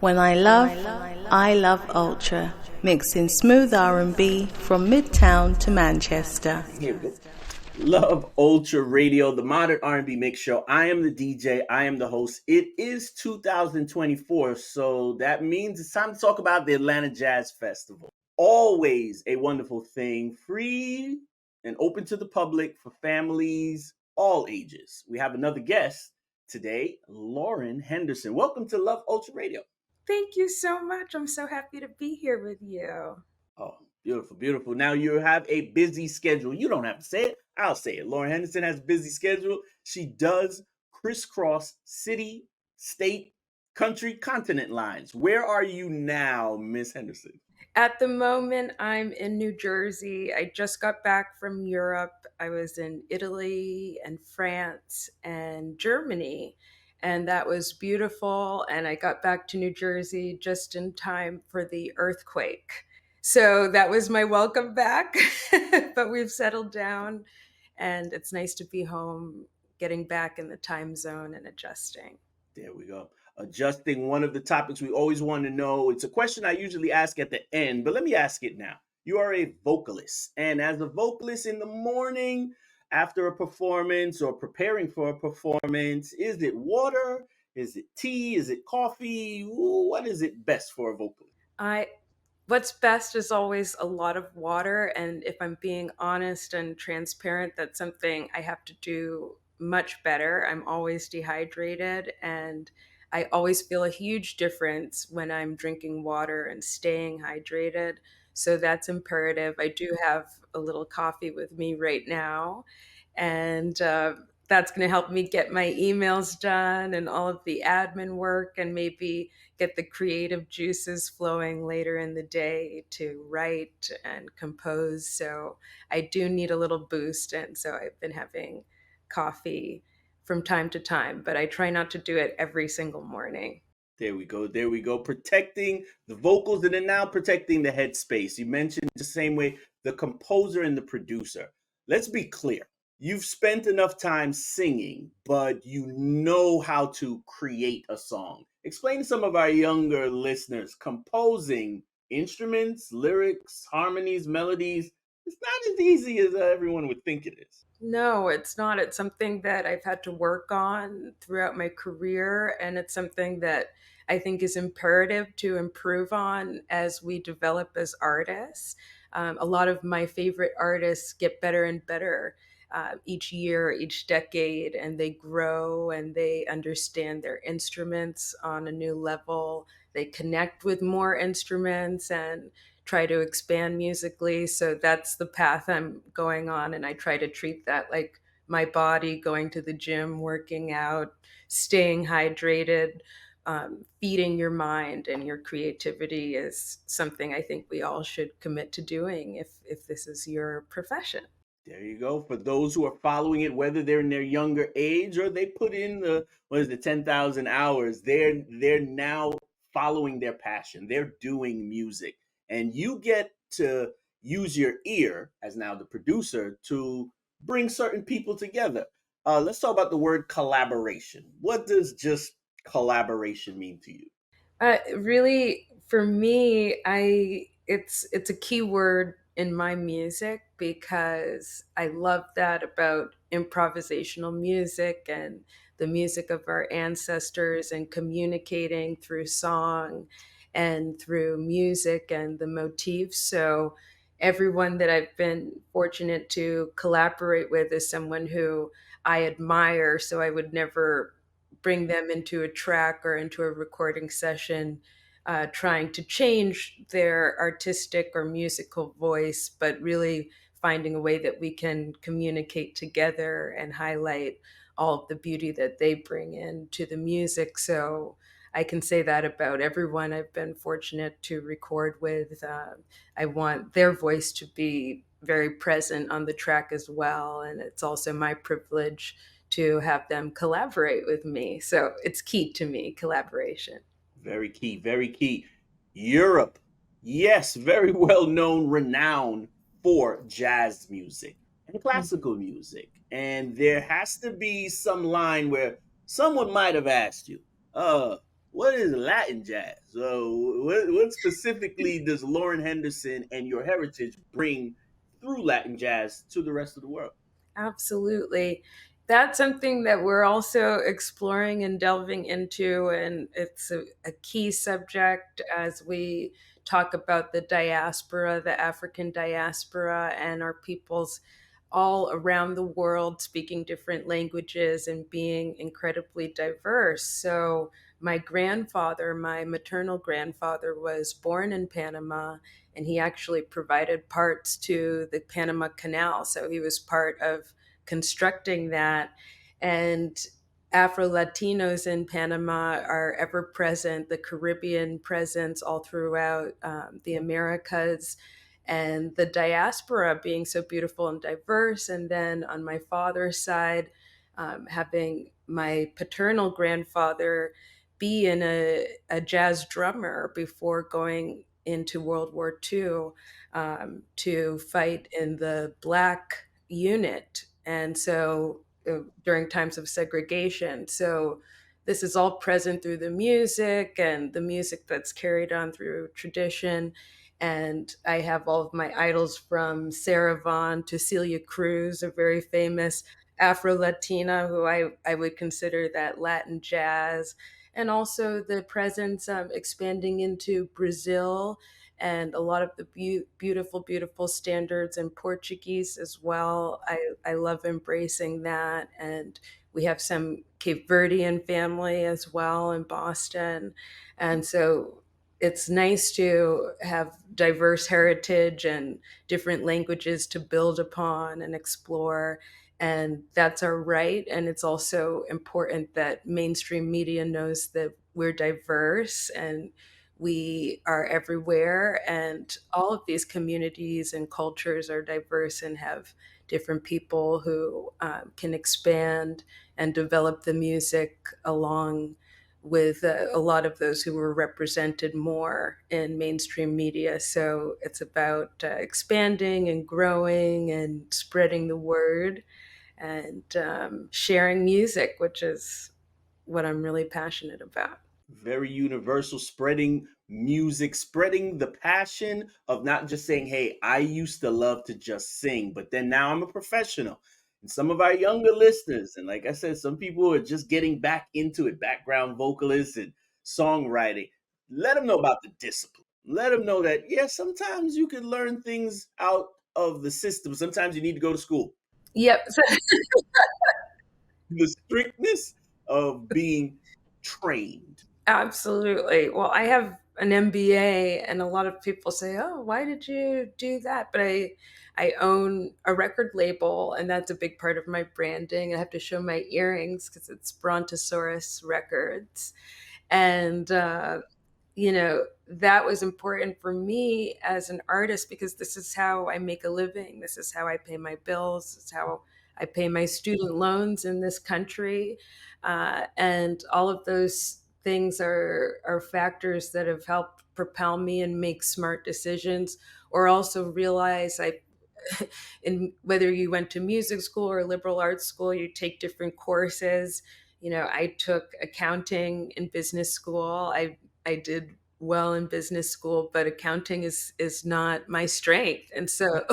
When I love Ultra, mixing smooth R&B from Midtown to Manchester. Here we go. Love Ultra Radio, the modern R&B mix show. I am the DJ. I am the host. It is 2024, so that means it's time to talk about the Atlanta Jazz Festival. Always a wonderful thing, free and open to the public for families, all ages. We have another guest today, Lauren Henderson. Welcome to Love Ultra Radio. Thank you so much. I'm so happy to be here with you. Oh, beautiful, beautiful. Now you have a busy schedule. You don't have to say it. I'll say it. Lauren Henderson has a busy schedule. She does crisscross city, state, country, continent lines. Where are you now, Miss Henderson? At the moment, I'm in New Jersey. I just got back from Europe. I was in Italy and France and Germany, and that was beautiful. And I got back to New Jersey just in time for the earthquake. So that was my welcome back, but we've settled down and it's nice to be home, getting back in the time zone and adjusting. There we go. Adjusting, one of the topics we always want to know. It's a question I usually ask at the end, but let me ask it now. You are a vocalist, and as a vocalist in the morning, after a performance or preparing for a performance, is it water? Is it tea? Is it coffee? What is it best for a vocalist? What's best is always a lot of water. And if I'm being honest and transparent, that's something I have to do much better. I'm always dehydrated, and I always feel a huge difference when I'm drinking water and staying hydrated. So that's imperative. I do have a little coffee with me right now, and that's going to help me get my emails done and all of the admin work, and maybe get the creative juices flowing later in the day to write and compose. So I do need a little boost. And so I've been having coffee from time to time, but I try not to do it every single morning. There we go. There we go. Protecting the vocals and then now protecting the headspace. You mentioned the same way the composer and the producer. Let's be clear. You've spent enough time singing, but you know how to create a song. Explain to some of our younger listeners, composing instruments, lyrics, harmonies, melodies, it's not as easy as everyone would think it is. No, it's not. It's something that I've had to work on throughout my career, and it's something that I think is imperative to improve on as we develop as artists. A lot of my favorite artists get better and better each year, each decade, and they grow and they understand their instruments on a new level. They connect with more instruments and try to expand musically. So that's the path I'm going on. And I try to treat that like my body, going to the gym, working out, staying hydrated, feeding your mind and your creativity is something I think we all should commit to doing if this is your profession. There you go. For those who are following it, whether they're in their younger age or they put in the 10,000 hours, they're now following their passion. They're doing music, and you get to use your ear as now the producer to bring certain people together. Let's talk about the word collaboration. What does just collaboration mean to you? Really, for me, it's a key word in my music because I love that about improvisational music and the music of our ancestors and communicating through song and through music and the motifs. So everyone that I've been fortunate to collaborate with is someone who I admire. So I would never bring them into a track or into a recording session trying to change their artistic or musical voice, but really finding a way that we can communicate together and highlight all of the beauty that they bring into the music. So I can say that about everyone I've been fortunate to record with. I want their voice to be very present on the track as well. And it's also my privilege to have them collaborate with me. So it's key to me, collaboration. Very key, very key. Europe, yes, very well known, renowned for jazz music and classical music. And there has to be some line where someone might have asked you, what is Latin jazz? So, what specifically does Lauren Henderson and your heritage bring through Latin jazz to the rest of the world? Absolutely. That's something that we're also exploring and delving into, and it's a key subject as we talk about the diaspora, the African diaspora, and our peoples all around the world speaking different languages and being incredibly diverse. So, my grandfather, my maternal grandfather, was born in Panama, and he actually provided parts to the Panama Canal. So he was part of constructing that. And Afro Latinos in Panama are ever present, the Caribbean presence all throughout the Americas, and the diaspora being so beautiful and diverse. And then on my father's side, having my paternal grandfather be in a jazz drummer before going into World War II to fight in the Black unit. And so during times of segregation. So this is all present through the music and the music that's carried on through tradition. And I have all of my idols from Sarah Vaughan to Celia Cruz, a very famous Afro Latina who I would consider that Latin jazz, and also the presence expanding into Brazil and a lot of the beautiful, beautiful standards in Portuguese as well. I love embracing that. And we have some Cape Verdean family as well in Boston. And so it's nice to have diverse heritage and different languages to build upon and explore. And that's our right. And it's also important that mainstream media knows that we're diverse and we are everywhere. And all of these communities and cultures are diverse and have different people who can expand and develop the music along with a lot of those who were represented more in mainstream media. So it's about expanding and growing and spreading the word and sharing music, which is what I'm really passionate about. Very universal, spreading music, spreading the passion of not just saying, hey, I used to love to just sing, but then now I'm a professional. And some of our younger listeners, and like I said, some people are just getting back into it, background vocalists and songwriting. Let them know about the discipline. Let them know that, yeah, sometimes you can learn things out of the system. Sometimes you need to go to school. Yep. So The strictness of being trained. absolutely. Well, I have an MBA, and a lot of people say, "Oh, why did you do that?" But I own a record label, and that's a big part of my branding. I have to show my earrings because it's Brontosaurus Records, and that was important for me as an artist because this is how I make a living. This is how I pay my bills. This is how I pay my student loans in this country. And all of those things are factors that have helped propel me and make smart decisions, or also realize in whether you went to music school or liberal arts school, you take different courses. I took accounting in business school. I did well in business school, but accounting is not my strength. And so,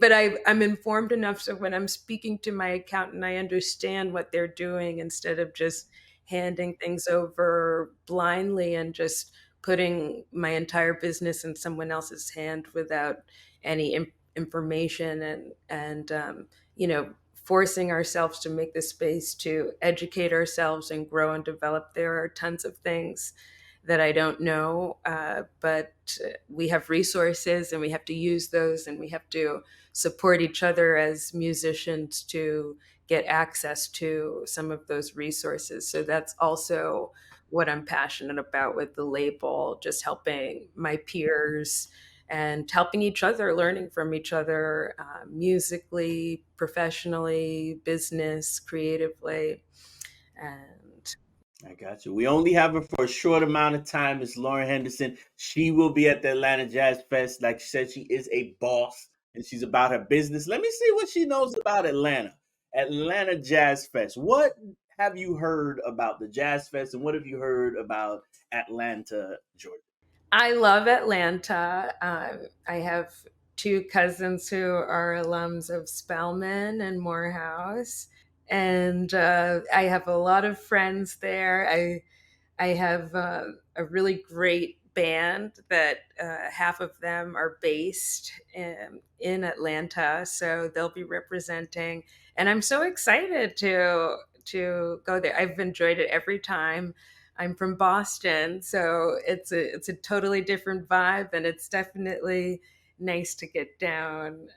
but I'm informed enough so when I'm speaking to my accountant, I understand what they're doing instead of just handing things over blindly and just putting my entire business in someone else's hand without any information and forcing ourselves to make the space to educate ourselves and grow and develop. There are tons of things that I don't know, but we have resources and we have to use those, and we have to support each other as musicians to get access to some of those resources. So that's also what I'm passionate about with the label, just helping my peers and helping each other, learning from each other, musically, professionally, business, creatively. And I got you. We only have her for a short amount of time. It's Lauren Henderson. She will be at the Atlanta Jazz Fest. Like she said, she is a boss and she's about her business. Let me see what she knows about Atlanta. Atlanta Jazz Fest. What have you heard about the Jazz Fest, and what have you heard about Atlanta, Georgia? I love Atlanta. I have two cousins who are alums of Spelman and Morehouse, and I have a lot of friends there. I have a really great band that half of them are based in Atlanta, so they'll be representing, and I'm so excited to go there. I've enjoyed it every time. I'm from Boston, so it's a totally different vibe, and it's definitely nice to get down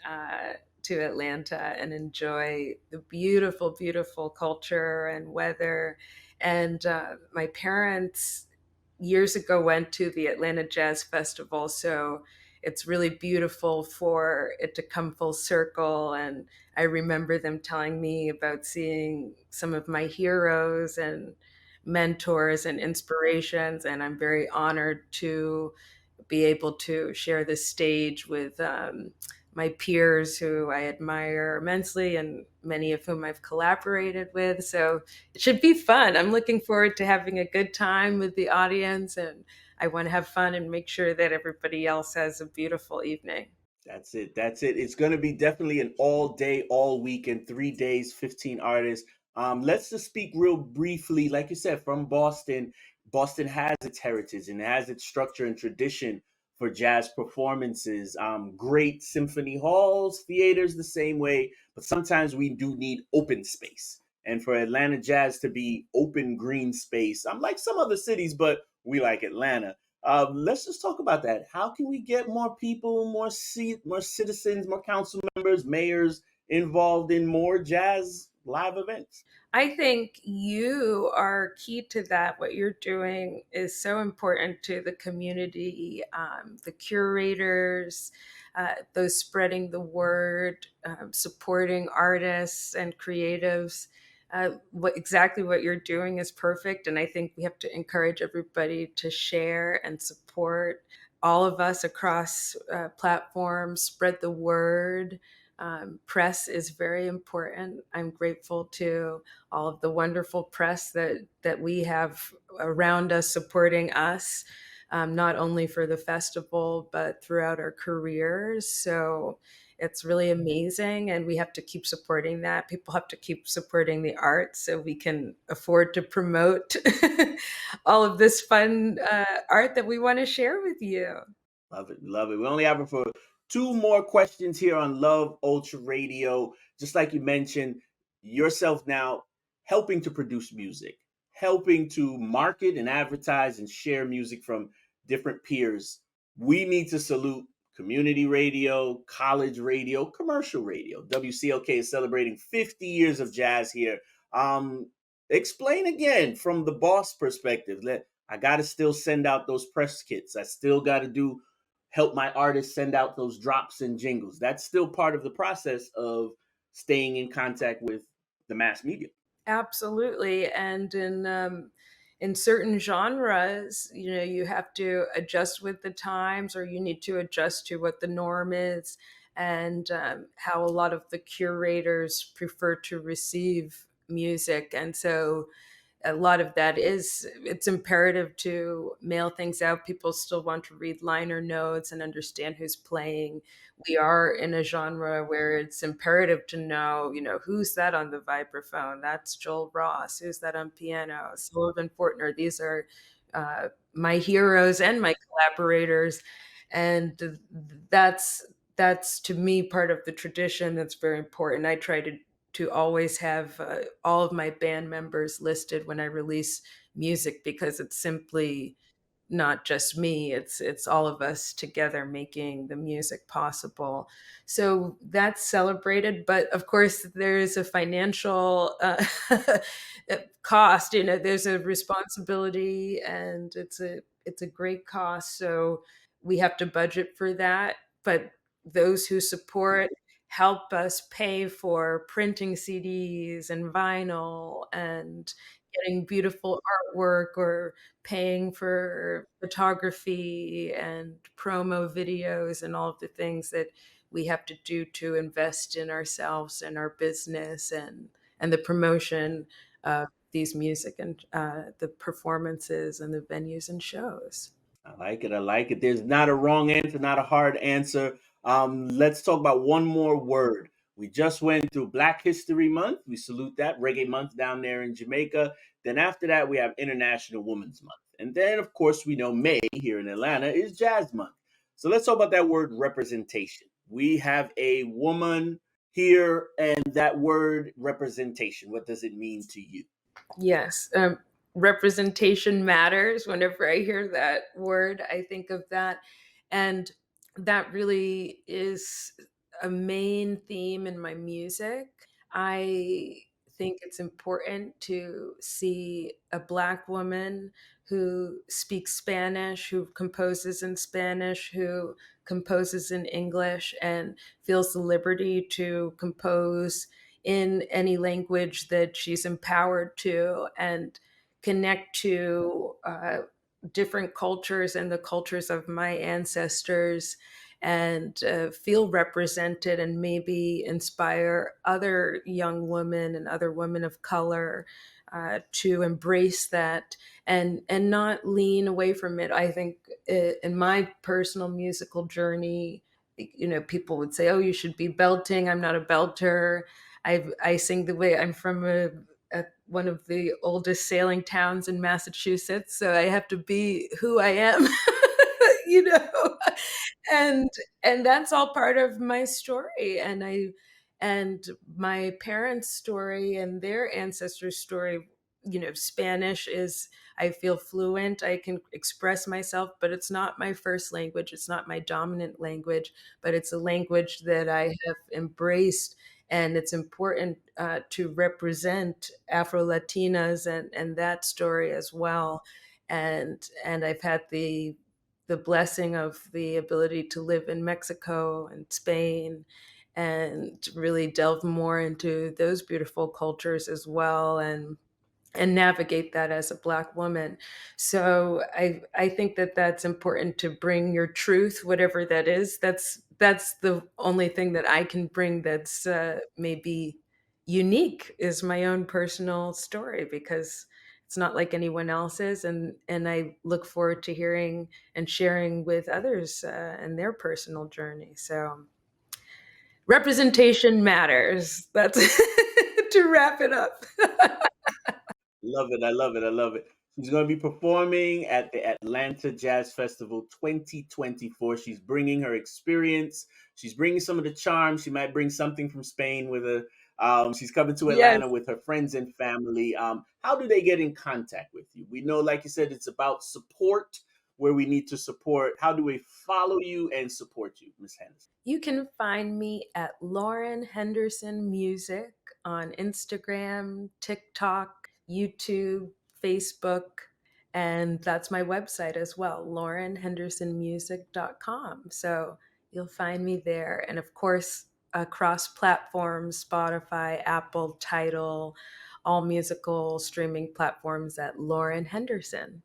to Atlanta and enjoy the beautiful, beautiful culture and weather. And my parents years ago went to the Atlanta Jazz Festival, so it's really beautiful for it to come full circle. And I remember them telling me about seeing some of my heroes and mentors and inspirations, and I'm very honored to be able to share the stage with my peers who I admire immensely and many of whom I've collaborated with. So it should be fun. I'm looking forward to having a good time with the audience, and I want to have fun and make sure that everybody else has a beautiful evening. That's it. That's it. It's going to be definitely an all day, all weekend, 3 days, 15 artists. Let's just speak real briefly. Like you said, from Boston, Boston has its heritage and it has its structure and tradition for jazz performances. Great symphony halls, theaters, the same way. But sometimes we do need open space. And for Atlanta Jazz to be open green space, I'm like some other cities, but we like Atlanta. Let's just talk about that. How can we get more people, more citizens, more council members, mayors involved in more jazz live events? I think you are key to that. What you're doing is so important to the community, the curators, those spreading the word, supporting artists and creatives. Exactly what you're doing is perfect. And I think we have to encourage everybody to share and support all of us across platforms, spread the word. Press is very important. I'm grateful to all of the wonderful press that we have around us supporting us, not only for the festival but throughout our careers. So it's really amazing, and we have to keep supporting that. People have to keep supporting the arts so we can afford to promote all of this fun art that we want to share with you. Love it, love it. We only have it for two more questions here on Love Ultra Radio. Just like you mentioned, yourself now helping to produce music, helping to market and advertise and share music from different peers. We need to salute community radio, college radio, commercial radio. WCLK is celebrating 50 years of jazz here. Um, Explain again from the boss perspective. I got to still send out those press kits. I still got to do help my artists send out those drops and jingles. That's still part of the process of staying in contact with the mass media. Absolutely, and in certain genres, you have to adjust with the times, or you need to adjust to what the norm is, and how a lot of the curators prefer to receive music, and so a lot of that is it's imperative to mail things out. People still want to read liner notes and understand who's playing. We are in a genre where it's imperative to know, who's that on the vibraphone? That's Joel Ross. Who's that on piano? Sullivan Fortner. These are my heroes and my collaborators, and that's to me part of the tradition that's very important. I try to always have all of my band members listed when I release music, because it's simply not just me, it's all of us together making the music possible. So that's celebrated, but of course there is a financial cost. There's a responsibility, and it's a great cost, so we have to budget for that. But those who support help us pay for printing CDs and vinyl and getting beautiful artwork, or paying for photography and promo videos and all of the things that we have to do to invest in ourselves and our business and the promotion of these music and the performances and the venues and shows. I like it. I like it. There's not a wrong answer, not a hard answer. Let's talk about one more word. We just went through Black History Month. We salute that. Reggae Month down there in Jamaica. Then after that, we have International Women's Month. And then, of course, we know May here in Atlanta is Jazz Month. So let's talk about that word representation. We have a woman here, and that word representation, what does it mean to you? Yes. Representation matters. Whenever I hear that word, I think of that. And that really is a main theme in my music. I think it's important to see a Black woman who speaks Spanish, who composes in Spanish, who composes in English, and feels the liberty to compose in any language that she's empowered to, and connect to different cultures and the cultures of my ancestors, and feel represented, and maybe inspire other young women and other women of color to embrace that, and not lean away from it. I think in my personal musical journey, people would say, "Oh, you should be belting." I'm not a belter. I sing the way I'm from one of the oldest sailing towns in Massachusetts, so I have to be who I am, you know, and and that's all part of my story, and my parents' story and their ancestors' story. Spanish is, I feel fluent. I can express myself, but it's not my first language. It's not my dominant language, but it's a language that I have embraced, and it's important to represent Afro Latinas and that story as well. And I've had the blessing of the ability to live in Mexico and Spain, and really delve more into those beautiful cultures as well, and navigate that as a Black woman. So I think that that's important, to bring your truth, whatever that is. That's the only thing that I can bring that's maybe unique, is my own personal story, because it's not like anyone else's, and I look forward to hearing and sharing with others and their personal journey. So representation matters. That's to wrap it up. Love it. I love it. I love it. She's going to be performing at the Atlanta Jazz Festival 2024. She's bringing her experience. She's bringing some of the charm. She might bring something from Spain with her. She's coming to Yes. Atlanta with her friends and family. How do they get in contact with you? We know, like you said, it's about support, where we need to support. How do we follow you and support you, Miss Henderson? You can find me at Lauren Henderson Music on Instagram, TikTok, YouTube, Facebook, and that's my website as well, laurenhendersonmusic.com. So you'll find me there. And of course, across platforms, Spotify, Apple, Tidal, all musical streaming platforms at Lauren Henderson.